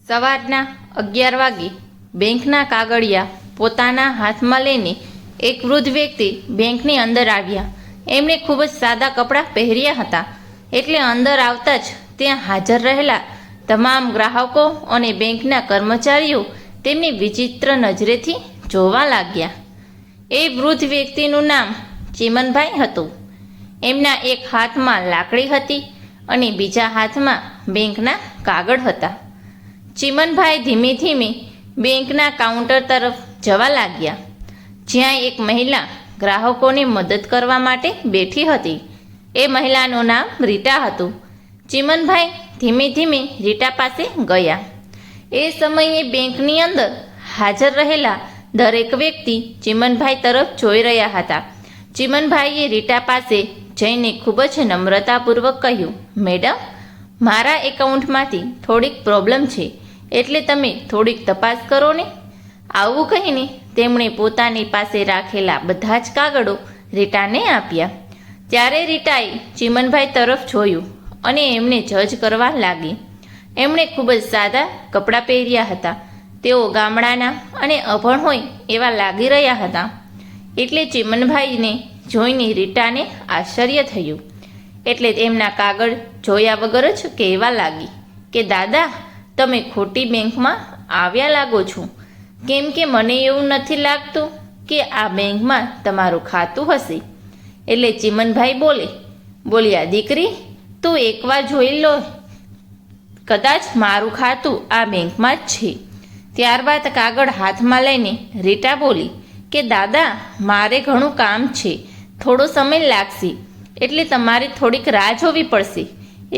સવારના 11 વાગે બેંકના કાગળિયા પોતાના હાથમાં લઈને એક વૃદ્ધ વ્યક્તિ બેંકની અંદર આવ્યા. એમણે ખૂબ જ સાદા કપડાં પહેર્યા હતા. એટલે અંદર આવતા જ ત્યાં હાજર રહેલા તમામ ગ્રાહકો અને બેંકના કર્મચારીઓ તેમની વિચિત્ર નજરેથી જોવા લાગ્યા. એ વૃદ્ધ વ્યક્તિનું નામ ચીમનભાઈ હતું. એમના એક હાથમાં લાકડી હતી અને બીજા હાથમાં બેંકના કાગળ હતા. ચીમનભાઈ ધીમે ધીમે બેંકના કાઉન્ટર તરફ જવા લાગ્યા, જ્યાં એક મહિલા ગ્રાહકોને મદદ કરવા માટે બેઠી હતી. એ મહિલાનું નામ રીટા હતું. ચીમનભાઈ ધીમે ધીમે રીટા પાસે ગયા. એ સમયે બેંકની અંદર હાજર રહેલા દરેક વ્યક્તિ ચીમનભાઈ તરફ જોઈ રહ્યા હતા. ચીમનભાઈએ રીટા પાસે જઈને ખૂબ જ નમ્રતાપૂર્વક કહ્યું, મેડમ, મારા એકાઉન્ટમાંથી થોડીક પ્રોબ્લેમ છે, એટલે તમે થોડીક તપાસ કરો ને. આવું કહીને તેમણે પોતાની પાસે રાખેલા બધા જ કાગળો રીટાને આપ્યા. ત્યારે રીટાએ ચીમનભાઈ તરફ જોયું અને એમને જજ કરવા લાગી. એમણે ખૂબ જ સાદા કપડાં પહેર્યા હતા. તેઓ ગામડાના અને અભણ હોય એવા લાગી રહ્યા હતા. એટલે ચીમનભાઈને જોઈને રીટાને આશ્ચર્ય થયું. એટલે તેમના કાગળ જોયા વગર જ કહેવા લાગી કે દાદા, તમે ખોટી બેંકમાં આવ્યા લાગો છો, કેમ કે મને એવું નથી લાગતું કે આ બેંકમાં તમારું ખાતું હશે. એટલે ચીમનભાઈ બોલ્યા, દીકરી, તું એકવાર જોઈ લો, કદાચ મારું ખાતું આ બેંકમાં જ છે. ત્યારબાદ કાગળ હાથમાં લઈને રીટા બોલી કે દાદા, મારે ઘણું કામ છે, થોડો સમય લાગશે, એટલે તમારે થોડીક રાહ જોવી પડશે.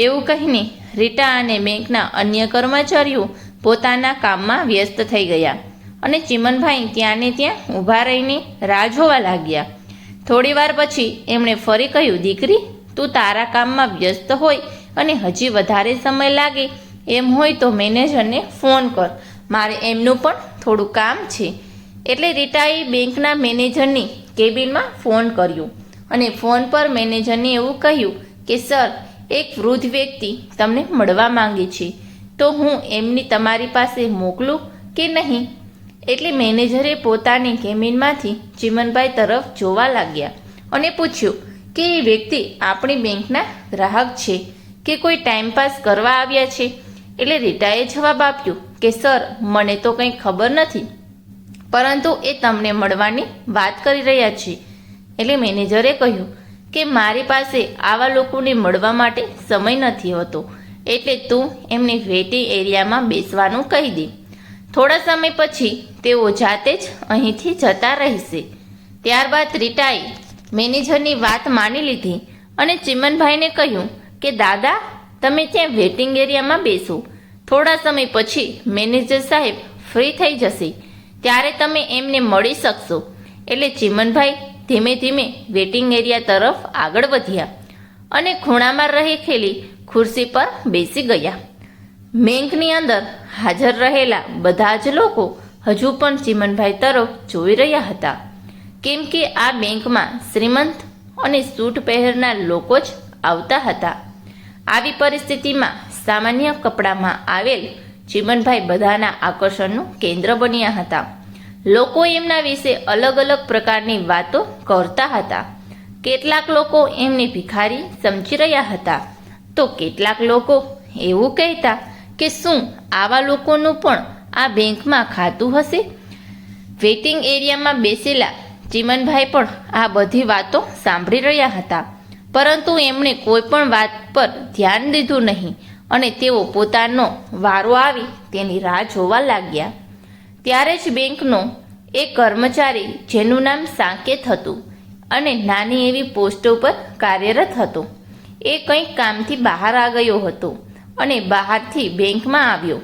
એવું કહીને રીટા અને બેંકના અન્ય કર્મચારીઓ પોતાના કામમાં વ્યસ્ત થઈ ગયા અને ચીમનભાઈ ત્યાં ને ત્યાં ઊભા રહીને રાહ જોવા લાગ્યા. થોડી વાર પછી એમણે ફરી કહ્યું, દીકરી, તું તારા કામમાં વ્યસ્ત હોય અને હજી વધારે સમય લાગે એમ હોય તો મેનેજરને ફોન કર, મારે એમનું પણ થોડું કામ છે. એટલે રીટાએ બેંકના મેનેજરની કેબિનમાં ફોન કર્યો અને ફોન પર મેનેજરને એવું કહ્યું કે સર, એક વૃદ્ધ વ્યક્તિ તમને મળવા માંગે છે, તો હું એમની તમારી પાસે મોકલું કે નહીં? એટલે મેનેજરે પોતાની કેબિનમાંથી ચીમનભાઈ તરફ જોવા લાગ્યા અને પૂછ્યું કે એ વ્યક્તિ આપણી બેંકના ગ્રાહક છે કે કોઈ ટાઈમપાસ કરવા આવ્યા છે? એટલે રીટાએ જવાબ આપ્યો કે સર, મને તો કંઈ ખબર નથી, પરંતુ એ તમને મળવાની વાત કરી રહ્યા છે. એટલે મેનેજરે કહ્યું કે મારી પાસે આવા લોકોને મળવા માટે સમય નથી હોતો, એટલે તું એમને વેટિંગ એરિયામાં બેસવાનું કહી દે. થોડા સમય પછી તેઓ જાતે જ અહીંથી જતા રહેશે. ત્યારબાદ રીટાએ મેનેજરની વાત માની લીધી અને ચીમનભાઈને કહ્યું કે દાદા, તમે ત્યાં વેટિંગ એરિયામાં બેસો, થોડા સમય પછી મેનેજર સાહેબ ફ્રી થઈ જશે, ત્યારે તમે એમને મળી શકશો. એટલે ચીમનભાઈ ધીમે ધીમે વેટિંગ એરિયા તરફ આગળ વધ્યા અને ખૂણામાં રહેલી ખુરશી પર બેસી ગયા. બેંકની અંદર હાજર રહેલા બધા જ લોકો હજુ પણ ચીમનભાઈ તરફ જોઈ રહ્યા હતા, કેમ કે આ બેંકમાં શ્રીમંત અને સૂટ પહેરનાર લોકો જ આવતા હતા. આવી પરિસ્થિતિમાં સામાન્ય કપડામાં આવેલ ચીમનભાઈ બધાના આકર્ષણનું કેન્દ્ર બન્યા હતા. લોકો એમના વિશે અલગ અલગ પ્રકારની વાતો કરતા હતા. કેટલાક લોકો એમને ભિખારી સમજી રહ્યા હતા, તો કેટલાક લોકો એવું કહેતા કે શું આવા લોકોનું પણ આ બેંકમાં ખાતું હશે? વેટિંગ એરિયામાં બેસેલા ચીમનભાઈ પણ આ બધી વાતો સાંભળી રહ્યા હતા, પરંતુ એમણે કોઈ પણ વાત પર ધ્યાન દીધું નહીં અને તેઓ પોતાનો વારો આવી તેની રાહ જોવા લાગ્યા. ત્યારે જ બેંકનો એક કર્મચારી, જેનું નામ સાકેત હતું અને નાની એવી પોસ્ટ ઉપર કાર્યરત હતો, એ કંઈક કામથી બહાર આ ગયો હતો અને બહારથી બેંકમાં આવ્યો.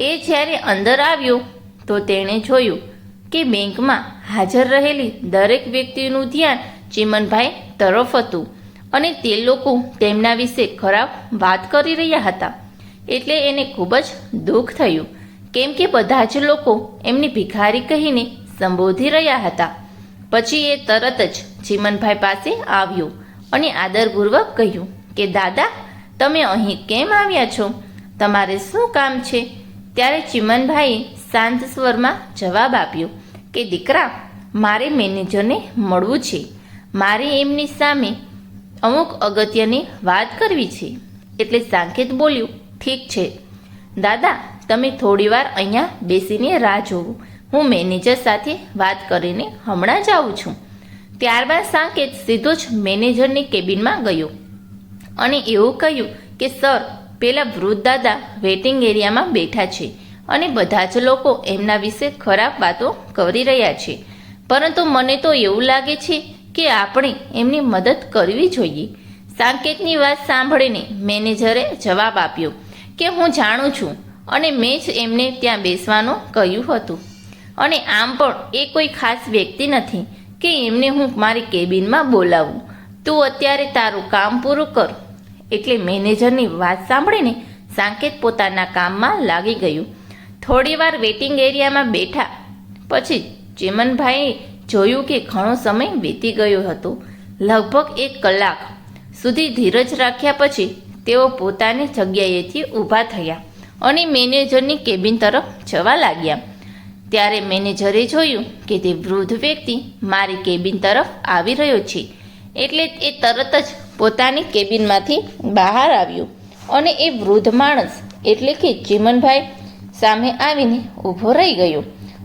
એ જ્યારે અંદર આવ્યો તો તેણે જોયું કે બેંકમાં હાજર રહેલી દરેક વ્યક્તિનું ધ્યાન ચીમનભાઈ તરફ હતું અને તે લોકો તેમના વિશે ખરાબ વાત કરી રહ્યા હતા. એટલે એને ખૂબ જ દુઃખ થયું, કેમ કે બધા જ લોકો એમની ભિખારી કહીને સંબોધી રહ્યા હતા. પછી એ તરત જ ચીમનભાઈ પાસે આવ્યો અને આદરપૂર્વક કહ્યું કે દાદા, તમે અહીં કેમ આવ્યા છો? તમારે શું કામ છે? ત્યારે ચિમનભાઈએ શાંત સ્વરમાં જવાબ આપ્યો કે દીકરા, મારે મેનેજરને મળવું છે. મારે એમની સામે અમુક અગત્યની વાત કરવી છે. એટલે સાંકેત બોલ્યું, ઠીક છે દાદા, તમે થોડીવાર અહીંયા બેસીને રાહ જોવો. હું મેનેજર સાથે વાત કરીને હમણાં જ આવું છું. ત્યારબાદ સાંકેત સીધો જ મેનેજરની કેબિનમાં ગયો અને એવું કહ્યું કે સર, પેલા વૃદ્ધ દાદા વેઇટિંગ એરિયામાં બેઠા છે અને બધા જ લોકો એમના વિશે ખરાબ વાતો કરી રહ્યા છે. પરંતુ મને તો એવું લાગે છે કે આપણે એમની મદદ કરવી જોઈએ. સાંકેતની વાત સાંભળીને મેનેજરે જવાબ આપ્યો કે હું જાણું છું અને મેં જ એમને ત્યાં બેસવાનું કહ્યું હતું. અને આમ પણ એ કોઈ ખાસ વ્યક્તિ નથી કે એમને હું મારી કેબિનમાં બોલાવું. તું અત્યારે તારું કામ પૂરું કર. એટલે મેનેજરની વાત સાંભળીને સાંકેત પોતાના કામમાં લાગી ગયું. થોડીવાર વેઇટિંગ એરિયામાં બેઠા પછી ચિમનભાઈએ જોયું કે ઘણો સમય વીતી ગયો હતો. લગભગ 1 કલાક સુધી ધીરજ રાખ્યા પછી તેઓ પોતાની જગ્યાએથી ઊભા થયા અને મેનેજરની કેબિન તરફ જવા લાગ્યા. ત્યારે મેનેજરે જોયું કે તે વૃદ્ધ વ્યક્તિ મારી કેબિન તરફ આવી રહ્યો છે. એટલે એ તરત જ પોતાની કેબિનમાંથી બહાર આવ્યો અને એ વૃદ્ધ માણસ એટલે કે ચિમનભાઈ સામે આવીને ઊભો રહી ગયો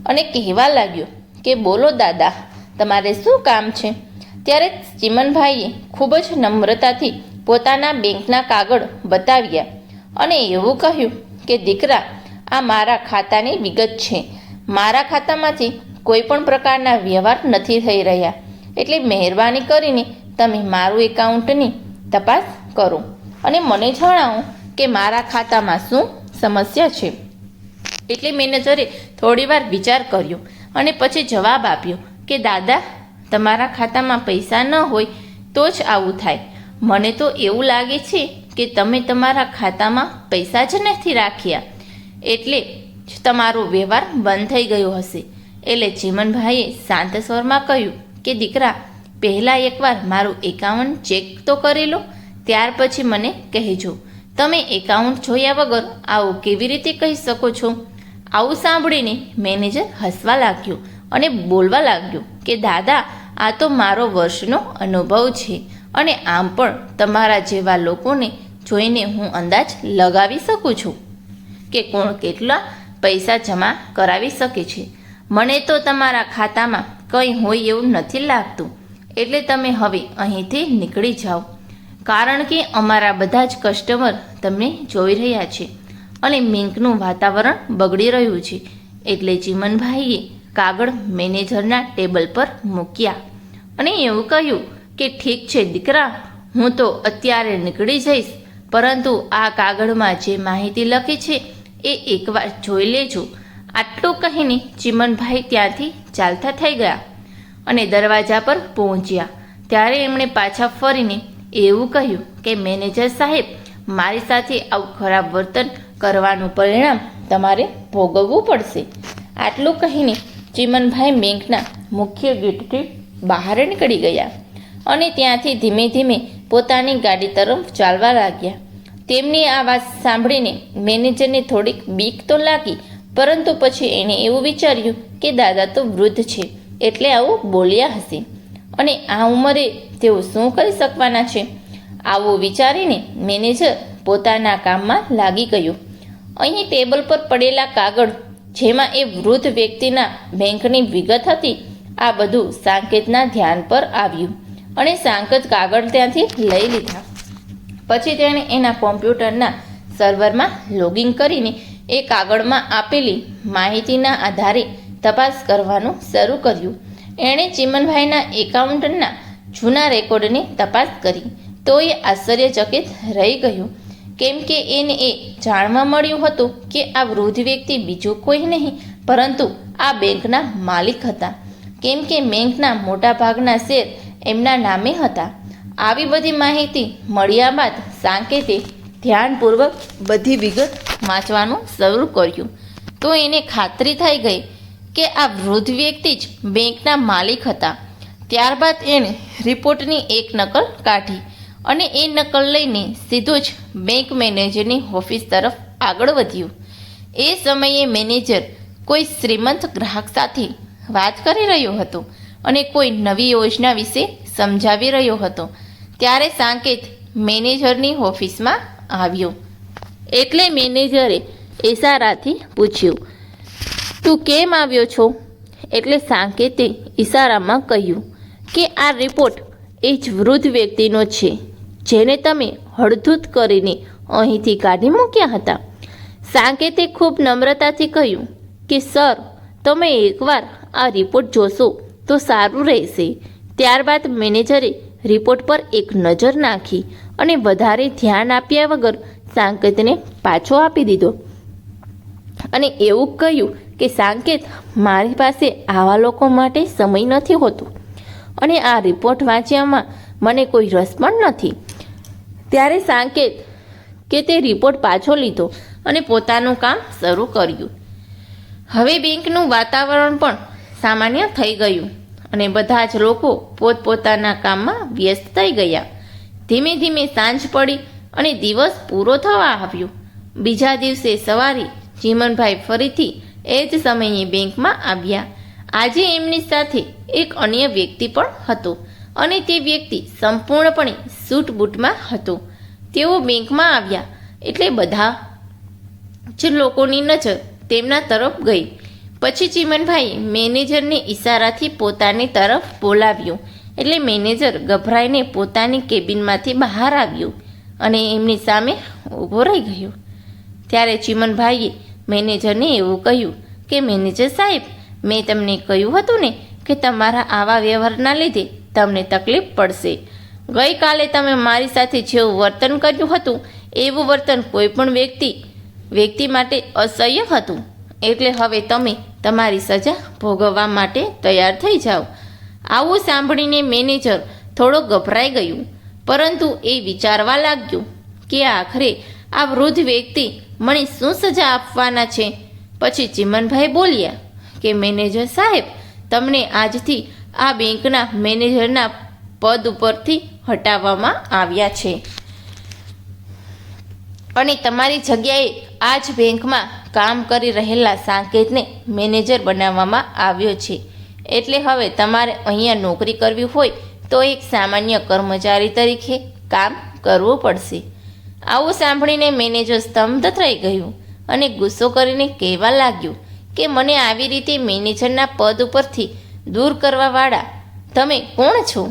અને કહેવા લાગ્યો કે બોલો દાદા, તમારે શું કામ છે? ત્યારે ચિમનભાઈએ ખૂબ જ નમ્રતાથી પોતાના બેંકના કાગળ બતાવ્યા અને એવું કહ્યું કે દીકરા, આ મારા ખાતાની વિગત છે. મારા ખાતામાંથી કોઈ પણ પ્રકારના વ્યવહાર નથી થઈ રહ્યા. એટલે મહેરબાની કરીને તમે મારું એકાઉન્ટની તપાસ કરો અને મને જણાવો કે મારા ખાતામાં શું સમસ્યા છે. એટલે મેનેજરે થોડીવાર વિચાર કર્યો અને પછી જવાબ આપ્યો કે દાદા, તમારા ખાતામાં પૈસા ન હોય તો જ આવું થાય. મને તો એવું લાગે છે કે તમે તમારા ખાતામાં પૈસા જ નથી રાખ્યા, એટલે જ તમારો વ્યવહાર બંધ થઈ ગયો હશે. એટલે ચિમનભાઈએ શાંત સ્વરમાં કહ્યું કે દીકરા, પહેલાં એકવાર મારું એકાઉન્ટ ચેક તો કરી લો, ત્યાર પછી મને કહેજો. તમે એકાઉન્ટ જોયા વગર આવું કેવી રીતે કહી શકો છો? આવું સાંભળીને મેનેજર હસવા લાગ્યો અને બોલવા લાગ્યો કે દાદા, આ તો મારો વર્ષનો અનુભવ છે અને આમ પણ તમારા જેવા લોકોને જોઈને હું અંદાજ લગાવી શકું છું કે કોણ કેટલા પૈસા જમા કરાવી શકે છે. મને તો તમારા ખાતામાં કંઈ હોય એવું નથી લાગતું. એટલે તમે હવે અહીંથી નીકળી જાઓ, કારણ કે અમારા બધા જ કસ્ટમર તમને જોઈ રહ્યા છે અને બેંકનું વાતાવરણ બગડી રહ્યું છે. એટલે ચિમનભાઈએ કાગળ મેનેજરના ટેબલ પર મૂક્યા અને એવું કહ્યું કે ઠીક છે દીકરા, હું તો અત્યારે નીકળી જઈશ, પરંતુ આ કાગળમાં જે માહિતી લખી છે એ એકવાર જોઈ લેજો. આટલું કહીને ચિમનભાઈ ત્યાંથી ચાલતા થઈ ગયા અને દરવાજા પર પહોંચ્યા. ત્યારે એમણે પાછા ફરીને એવું કહ્યું કે મેનેજર સાહેબ, મારી સાથે આવું ખરાબ વર્તન કરવાનું પરિણામ તમારે ભોગવવું પડશે. આટલું કહીને ચિમનભાઈ બેંકના મુખ્ય ગેટથી બહાર નીકળી ગયા અને ત્યાંથી ધીમે ધીમે પોતાની ગાડી તરફ ચાલવા લાગ્યા. તેમની આ વાત સાંભળીને મેનેજરને થોડીક બીક તો લાગી, પરંતુ પછી એણે એવું વિચાર્યું કે દાદા તો વૃદ્ધ છે એટલે આવું બોલ્યા હશે અને આ ઉંમરે તેઓ શું કરી શકવાના છે. આવું વિચારીને મેનેજર પોતાના કામમાં લાગી ગયો. અહીં ટેબલ પર પડેલા કાગળ જેમાં એ વૃદ્ધ વ્યક્તિના બેંકની વિગત હતી, આ બધું સાંકેતના ધ્યાન પર આવ્યું અને સાંકેત કાગળ ત્યાંથી લઈ લીધા. પછી તેણે એના કોમ્પ્યુટરના સર્વરમાં લોગિન કરીને એ કાગળમાં આપેલી માહિતીના આધારે તપાસ કરવાનું શરૂ કર્યું. એણે ચિમનભાઈના એકાઉન્ટના જૂના રેકોર્ડની તપાસ કરી તો એ આશ્ચર્યચકિત રહી ગયું, કેમ કે એને એ જાણવા મળ્યું હતું કે આ વૃદ્ધ વ્યક્તિ બીજું કોઈ નહીં પરંતુ આ બેંકના માલિક હતા, કેમ કે બેંકના મોટાભાગના શેર એમના નામે હતા. આવી બધી માહિતી મળ્યા બાદ સાંકેતે ધ્યાનપૂર્વક બધી વિગત વાંચવાનું શરૂ કર્યું તો એને ખાતરી થઈ ગઈ કે આ વૃદ્ધ વ્યક્તિ જ બેંકના માલિક હતા. ત્યારબાદ એણે રિપોર્ટની એક નકલ કાઢી અને એ નકલ લઈને સીધું જ બેંક મેનેજરની ઓફિસ તરફ આગળ વધ્યું. એ સમયે મેનેજર કોઈ શ્રીમંત ગ્રાહક સાથે વાત કરી રહ્યો હતો અને કોઈ નવી યોજના વિશે સમજાવી રહ્યો હતો. ત્યારે સાકેત મેનેજરની ઓફિસમાં આવ્યો. એટલે મેનેજરે ઈશારાથી પૂછ્યું, તું કેમ આવ્યો છો? એટલે સાકેતે ઈશારામાં કહ્યું કે આ રિપોર્ટ એ જ વૃદ્ધ વ્યક્તિનો છે જેને તમે હળધૂત કરીને અહીંથી કાઢી મૂક્યા હતા. સાકેતે ખૂબ નમ્રતાથી કહ્યું કે સર, તમે એકવાર આ રિપોર્ટ જોશો તો સારું રહેશે. ત્યારબાદ મેનેજરે રિપોર્ટ પર એક નજર નાખી અને વધારે ધ્યાન આપ્યા વગર સાકેતને પાછો આપી દીધો અને એવું કહ્યું કે સાકેત, મારી પાસે આવા લોકો માટે સમય નથી હોતો અને આ રિપોર્ટ વાંચ્યામાં મને કોઈ રસ પણ નથી. ત્યારે સાકેત કે તે રિપોર્ટ પાછો લીધો અને પોતાનું કામ શરૂ કર્યું. હવે બેંકનું વાતાવરણ પણ સામાન્ય થઈ ગયું અને બધા જ લોકો પોતપોતાના કામમાં વ્યસ્ત થઈ ગયા. ધીમે ધીમે સાંજ પડી અને દિવસ પૂરો થવા આવ્યો. બીજા દિવસે સવારે ચીમનભાઈ ફરીથી એ જ સમયે બેંકમાં આવ્યા. આજે એમની સાથે એક અન્ય વ્યક્તિ પણ હતો અને તે વ્યક્તિ સંપૂર્ણપણે સૂટ બૂટમાં હતો. તેઓ બેંકમાં આવ્યા એટલે બધા જ લોકોની નજર તેમના તરફ ગઈ. પછી ચીમનભાઈ મેનેજરને ઈશારાથી પોતાની તરફ બોલાવ્યો એટલે મેનેજર ગભરાઈને પોતાની કેબિનમાંથી બહાર આવ્યો અને એમની સામે ઊભો રહી ગયો. ત્યારે ચીમનભાઈએ મેનેજરને એવું કહ્યું કે મેનેજર સાહેબ, મેં તમને કહ્યું હતું ને કે તમારા આવા વ્યવહારના લીધે તમને તકલીફ પડશે. ગઈકાલે તમે મારી સાથે જેવું વર્તન કર્યું હતું એવું વર્તન કોઈ પણ વ્યક્તિ માટે અસહ્ય હતું. એટલે હવે તમે તમારી સજા ભોગવવા માટે તૈયાર થઈ જાઓ. આવું સાંભળીને મેનેજર થોડો ગભરાઈ ગયું, પરંતુ એ વિચારવા લાગ્યું કે આખરે આ વૃદ્ધ વ્યક્તિ મને શું સજા આપવાના છે. પછી ચીમનભાઈ બોલ્યા કે મેનેજર સાહેબ, તમને આજથી આ બેંકના મેનેજરના પદ ઉપરથી હટાવવામાં આવ્યા છે અને તમારી જગ્યાએ આ જ બેંકમાં કામ કરી રહેલા સાકેતને મેનેજર બનાવવામાં આવ્યો છે. એટલે હવે તમારે અહીંયા નોકરી કરવી હોય તો એક સામાન્ય કર્મચારી તરીકે કામ કરવું પડશે. આવું સાંભળીને મેનેજર સ્તબ્ધ થઈ ગયું અને ગુસ્સો કરીને કહેવા લાગ્યું કે મને આવી રીતે મેનેજરના પદ ઉપરથી દૂર કરવાવાળા તમે કોણ છો?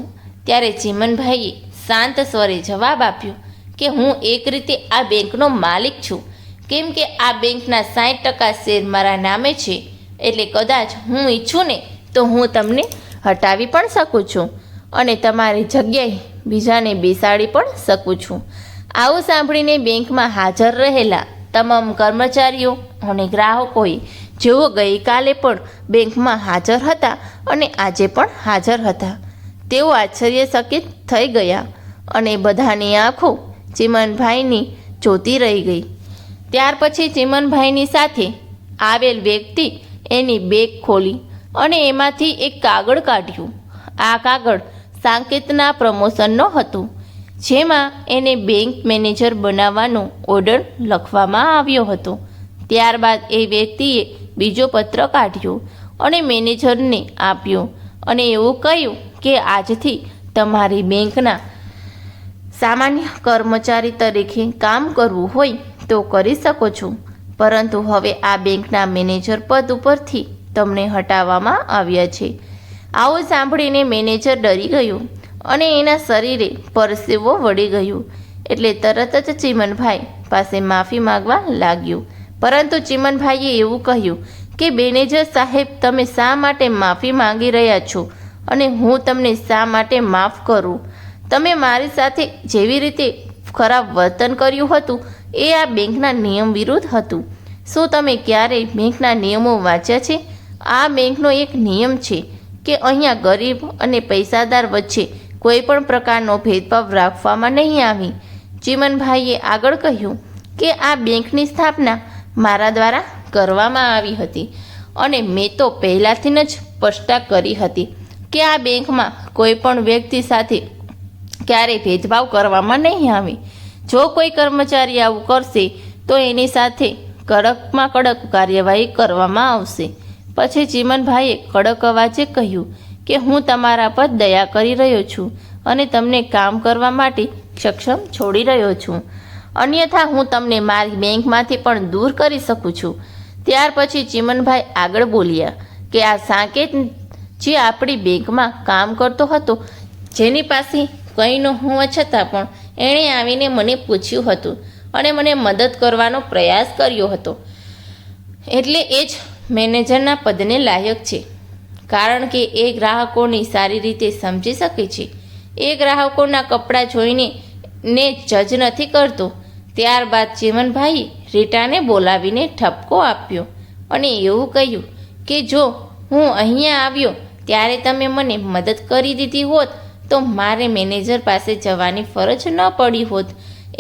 ત્યારે ચીમનભાઈએ શાંત સ્વરે જવાબ આપ્યો કે હું એક રીતે આ બેંકનો માલિક છું, કેમ કે આ બેંકના 60% શેર મારા નામે છે. એટલે કદાચ હું ઈચ્છું ને તો હું તમને હટાવી પણ શકું છું અને તમારી જગ્યાએ બીજાને બેસાડી પણ શકું છું. આવું સાંભળીને બેંકમાં હાજર રહેલા તમામ કર્મચારીઓ અને ગ્રાહકોએ જેઓ ગઈકાલે પણ બેંકમાં હાજર હતા અને આજે પણ હાજર હતા, તેઓ આશ્ચર્યચકિત થઈ ગયા અને બધાની આંખો ચીમનભાઈની જોતી રહી ગઈ. ત્યાર પછી ચીમનભાઈની સાથે આવેલ વ્યક્તિ એની બેગ ખોલી અને એમાંથી એક કાગળ કાઢ્યું. આ કાગળ સાકેતના પ્રમોશનનો હતો, જેમાં એને બેંક મેનેજર બનાવવાનો ઓર્ડર લખવામાં આવ્યો હતો. ત્યારબાદ એ વ્યક્તિએ બીજો પત્ર કાઢ્યો અને મેનેજરને આપ્યો અને એવું કહ્યું કે આજથી તમારી બેંકના સામાન્ય કર્મચારી તરીકે કામ કરવું હોય તો કરી શકો છો, પરંતુ હવે આ બેંકના મેનેજર પદ ઉપરથી તમને હટાવવામાં આવ્યા છે. આવું સાંભળીને મેનેજર ડરી ગયો અને એના શરીરે પરસેવો વળી ગયો. એટલે તરત જ ચીમનભાઈ પાસે માફી માગવા લાગ્યો. પરંતુ ચીમનભાઈએ એવું કહ્યું કે મેનેજર સાહેબ, તમે શા માટે માફી માંગી રહ્યા છો અને હું તમને શા માટે માફ કરું? તમે મારી સાથે જેવી રીતે ખરાબ વર્તન કર્યું હતું એ આ બેંકના નિયમ વિરુદ્ધ હતું. શું તમે ક્યારેય બેંકના નિયમો વાંચ્યા છે? આ બેંકનો એક નિયમ છે કે અહીંયા ગરીબ અને પૈસાદાર વચ્ચે કોઈ પણ પ્રકારનો ભેદભાવ રાખવામાં નહીં આવે. ચીમનભાઈએ આગળ કહ્યું કે આ બેંકની સ્થાપના મારા દ્વારા કરવામાં આવી હતી અને મેં તો પહેલાંથી જ સ્પષ્ટતા કરી હતી કે આ બેંકમાં કોઈ પણ વ્યક્તિ સાથે ક્યારેય ભેદભાવ કરવામાં નહીં આવે. જો કોઈ કર્મચારી આવું કરશે તો એની સાથે કડકમાં કડક કાર્યવાહી કરવામાં આવશે. પછી ચીમનભાઈએ કડક અવાજે કહ્યું કે હું તમારા પર દયા કરી રહ્યો છું અને તમને કામ કરવા માટે સક્ષમ છોડી રહ્યો છું. અન્યથા હું તમને મારી બેંકમાંથી પણ દૂર કરી શકું છું. ત્યાર પછી ચીમનભાઈ આગળ બોલ્યા કે આ સાકેત જે આપણી બેંકમાં કામ કરતો હતો, જેની પાસે કંઈ ન હોવા છતાં પણ એણે આવીને મને પૂછ્યું હતું અને મને મદદ કરવાનો પ્રયાસ કર્યો હતો, એટલે એ જ મેનેજરના પદને લાયક છે. કારણ કે એ ગ્રાહકોની સારી રીતે સમજી શકે છે. એ ગ્રાહકોના કપડાં જોઈને જજ નથી કરતો. ત્યારબાદ ચીમનભાઈએ રીટાને બોલાવીને ઠપકો આપ્યો અને એવું કહ્યું કે જો હું અહીંયા આવ્યો ત્યારે તમે મને મદદ કરી દીધી હોત તો મારે મેનેજર પાસે જવાની ફરજ ન પડી હોત.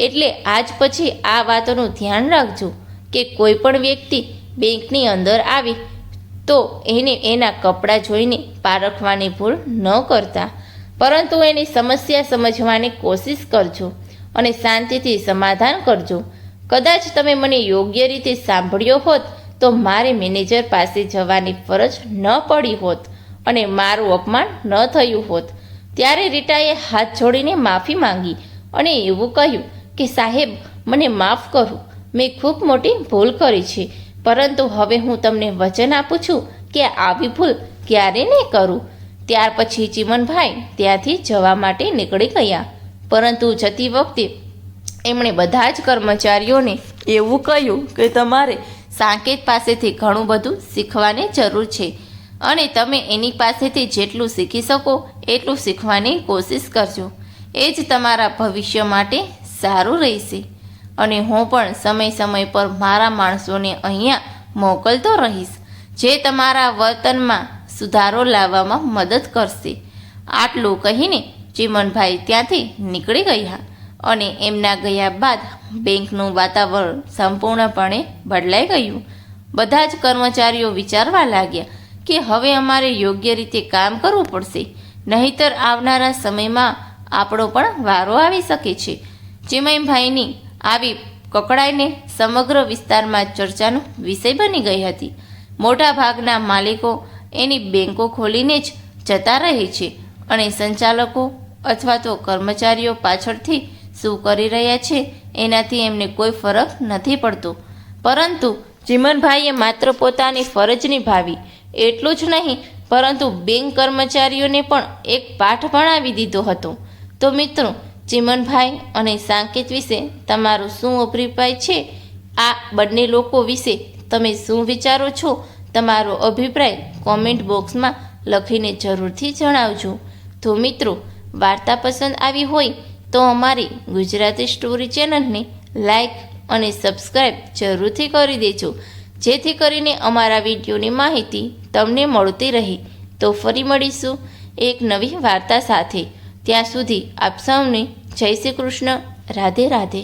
એટલે આજ પછી આ વાતનું ધ્યાન રાખજો કે કોઈ પણ વ્યક્તિ બેંકની અંદર આવે તો એને એના કપડાં જોઈને પારખવાની ભૂલ ન કરતા, પરંતુ એની સમસ્યા સમજવાની કોશિશ કરજો અને શાંતિથી સમાધાન કરજો. કદાચ તમે મને યોગ્ય રીતે સાંભળ્યો હોત તો મારે મેનેજર પાસે જવાની ફરજ ન પડી હોત અને મારું અપમાન ન થયું હોત. ત્યારે રીટાએ હાથ જોડીને માફી માંગી અને એવું કહ્યું કે સાહેબ, મને માફ કરો, મેં ખૂબ મોટી ભૂલ કરી છે, પરંતુ હવે હું તમને વચન આપું છું કે આવી ભૂલ ક્યારે નહીં કરું. ત્યાર પછી ચીમનભાઈ ત્યાંથી જવા માટે નીકળી ગયા, પરંતુ જતી વખતે એમણે બધા જ કર્મચારીઓને એવું કહ્યું કે તમારે સાકેત પાસેથી ઘણું બધું શીખવાની જરૂર છે અને તમે એની પાસેથી જેટલું શીખી શકો એટલું શીખવાની કોશિશ કરજો. એ જ તમારા ભવિષ્ય માટે સારું રહેશે. અને હું પણ સમય સમય પર મારા માણસોને અહીંયા મોકલતો રહીશ, જે તમારા વર્તનમાં સુધારો લાવવામાં મદદ કરશે. આટલું કહીને ચીમનભાઈ ત્યાંથી નીકળી ગયા અને એમના ગયા બાદ બેંકનું વાતાવરણ સંપૂર્ણપણે બદલાઈ ગયું. બધા જ કર્મચારીઓ વિચારવા લાગ્યા કે હવે અમારે યોગ્ય રીતે કામ કરવું પડશે, નહીંતર આવનારા સમયમાં આપણો પણ વારો આવી શકે છે. ચીમનભાઈની આવી કકડાઈને સમગ્ર વિસ્તારમાં ચર્ચાનો વિષય બની ગઈ હતી. મોટા ભાગના માલિકો એની બેંકો ખોલીને જ જતા રહે છે અને સંચાલકો અથવા તો કર્મચારીઓ પાછળથી શું કરી રહ્યા છે એનાથી એમને કોઈ ફરક નથી પડતો. પરંતુ ચીમનભાઈએ માત્ર પોતાની ફરજ નિભાવી એટલું જ નહીં, પરંતુ બેંક કર્મચારીઓને પણ એક પાઠ ભણાવી દીધો હતો. તો મિત્રો, ચીમનભાઈ અને સાકેત વિશે તમારો શું અભિપ્રાય છે? આ બંને લોકો વિશે તમે શું વિચારો છો? તમારો અભિપ્રાય કોમેન્ટ બોક્સમાં લખીને જરૂરથી જણાવજો. તો મિત્રો, વાર્તા પસંદ આવી હોય તો અમારી ગુજરાતી સ્ટોરી ચેનલને લાઈક અને સબસ્ક્રાઈબ જરૂરથી કરી દેજો, જેથી કરીને અમારા વિડીયોની માહિતી તમને મળતી રહે. તો ફરી મળીશું એક નવી વાર્તા સાથે. ત્યાં સુધી આપ સૌને જય શ્રી કૃષ્ણ. રાધે રાધે.